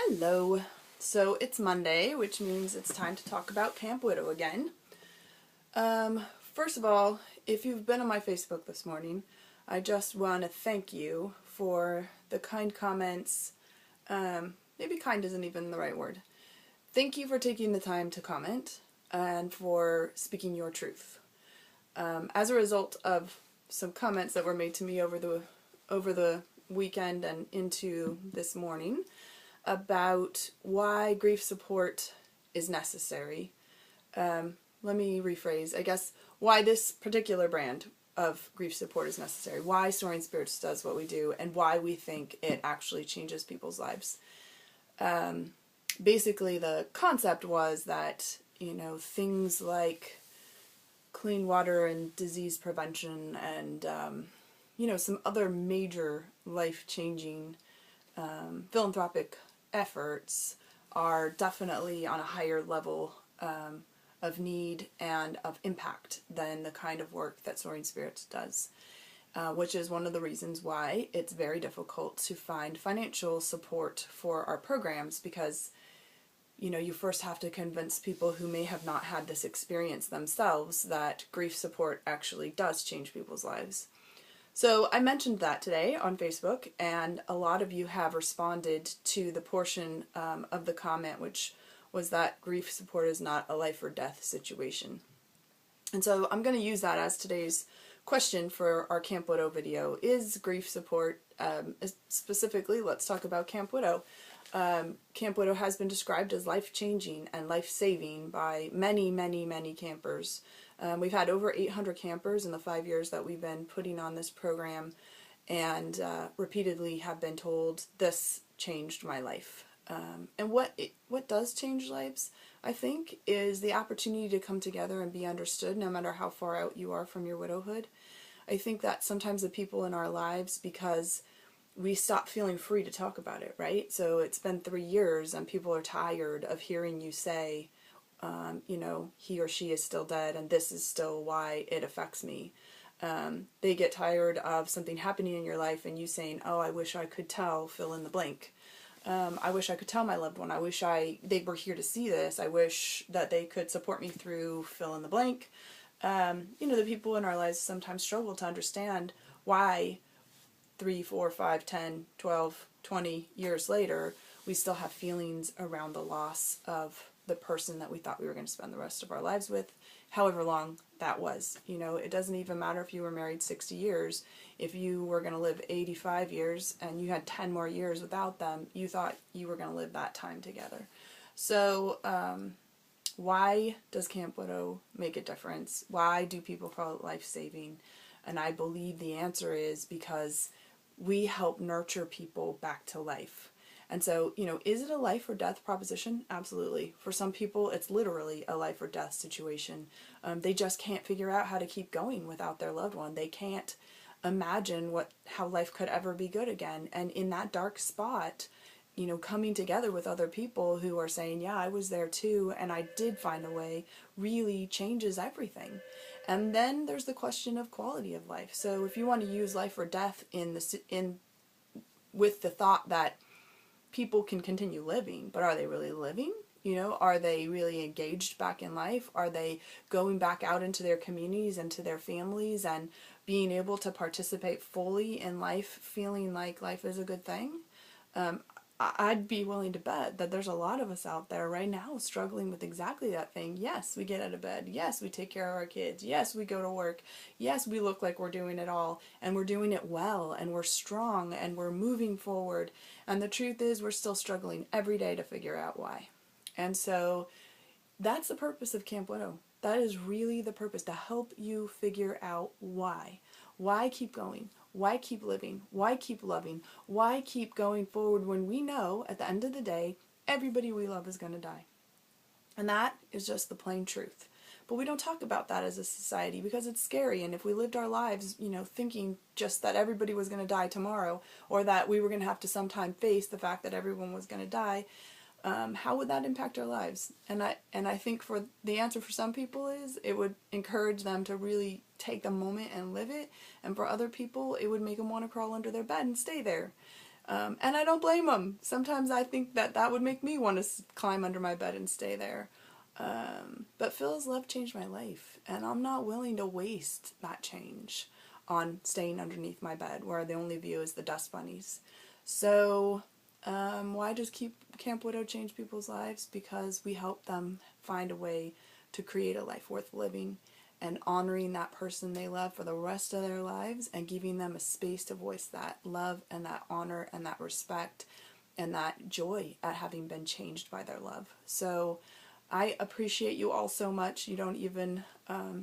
Hello. So it's Monday, which means it's time to talk about Camp Widow again. First of all, if you've been on my Facebook this morning, I just want to thank you for the kind comments. Maybe kind isn't even the right word. Thank you for taking the time to comment and for speaking your truth. As a result of some comments that were made to me over the weekend and into this morning about why grief support is necessary. Let me rephrase, I guess, why this particular brand of grief support is necessary, why Soaring Spirits does what we do, and why we think it actually changes people's lives. Basically, the concept was that, things like clean water and disease prevention and, some other major life-changing philanthropic efforts are definitely on a higher level of need and of impact than the kind of work that Soaring Spirits does, which is one of the reasons why it's very difficult to find financial support for our programs, because you first have to convince people who may have not had this experience themselves that grief support actually does change people's lives. So I mentioned that today on Facebook, and a lot of you have responded to the portion of the comment which was that grief support is not a life or death situation. And so I'm going to use that as today's question for our Camp Widow video. Is grief support, specifically, let's talk about Camp Widow. Camp Widow has been described as life-changing and life-saving by many, many, many campers. We've had over 800 campers in the 5 years that we've been putting on this program, and repeatedly have been told, this changed my life. And what does change lives, I think, is the opportunity to come together and be understood no matter how far out you are from your widowhood. I think that sometimes the people in our lives, because we stop feeling free to talk about it, right? So it's been 3 years and people are tired of hearing you say, he or she is still dead and this is still why it affects me. They get tired of something happening in your life and you saying, oh, I wish I could tell, fill in the blank. I wish I could tell my loved one. I wish they were here to see this. I wish that they could support me through fill in the blank. The people in our lives sometimes struggle to understand why 3, 4, 5, 10, 12, 20 years later, we still have feelings around the loss of the person that we thought we were going to spend the rest of our lives with, however long that was. It doesn't even matter if you were married 60 years. If you were going to live 85 years and you had 10 more years without them, you thought you were going to live that time together. So, why does Camp Widow make a difference? Why do people call it life-saving? And I believe the answer is because we help nurture people back to life. And so, is it a life or death proposition? Absolutely. For some people, it's literally a life or death situation. They just can't figure out how to keep going without their loved one. They can't imagine how life could ever be good again. And in that dark spot, coming together with other people who are saying, yeah, I was there too, and I did find a way, really changes everything. And then there's the question of quality of life. So if you want to use life or death with the thought that people can continue living, but are they really living? Are they really engaged back in life? Are they going back out into their communities and to their families and being able to participate fully in life, feeling like life is a good thing? I'd be willing to bet that there's a lot of us out there right now struggling with exactly that thing. Yes, we get out of bed. Yes, we take care of our kids. Yes, we go to work. Yes, we look like we're doing it all, and we're doing it well, and we're strong, and we're moving forward. And the truth is, we're still struggling every day to figure out why. And so that's the purpose of Camp Widow. That is really the purpose, to help you figure out why. Why keep going? Why keep living? Why keep loving? Why keep going forward when we know at the end of the day, everybody we love is going to die? And that is just the plain truth. But we don't talk about that as a society because it's scary. And if we lived our lives, thinking just that everybody was going to die tomorrow, or that we were going to have to sometime face the fact that everyone was going to die, how would that impact our lives? And I think for the answer for some people is it would encourage them to really take the moment and live it, and for other people it would make them want to crawl under their bed and stay there. And I don't blame them. Sometimes I think that that would make me want to climb under my bed and stay there. But Phil's love changed my life, and I'm not willing to waste that change on staying underneath my bed where the only view is the dust bunnies. So, why does Camp Widow change people's lives? Because we help them find a way to create a life worth living and honoring that person they love for the rest of their lives and giving them a space to voice that love and that honor and that respect and that joy at having been changed by their love. So I appreciate you all so much. You don't even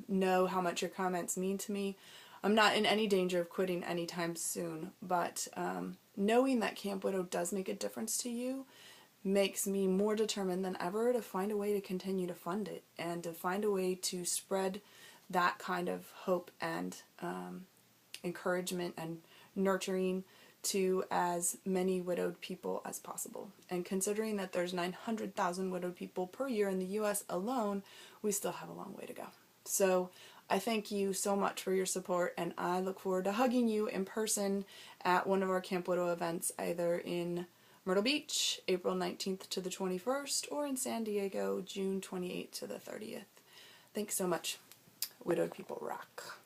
know how much your comments mean to me. I'm not in any danger of quitting anytime soon, but knowing that Camp Widow does make a difference to you makes me more determined than ever to find a way to continue to fund it and to find a way to spread that kind of hope and encouragement and nurturing to as many widowed people as possible. And considering that there's 900,000 widowed people per year in the US alone, we still have a long way to go. So I thank you so much for your support, and I look forward to hugging you in person at one of our Camp Widow events, either in Myrtle Beach, April 19th to the 21st, or in San Diego, June 28th to the 30th. Thanks so much. Widowed people rock.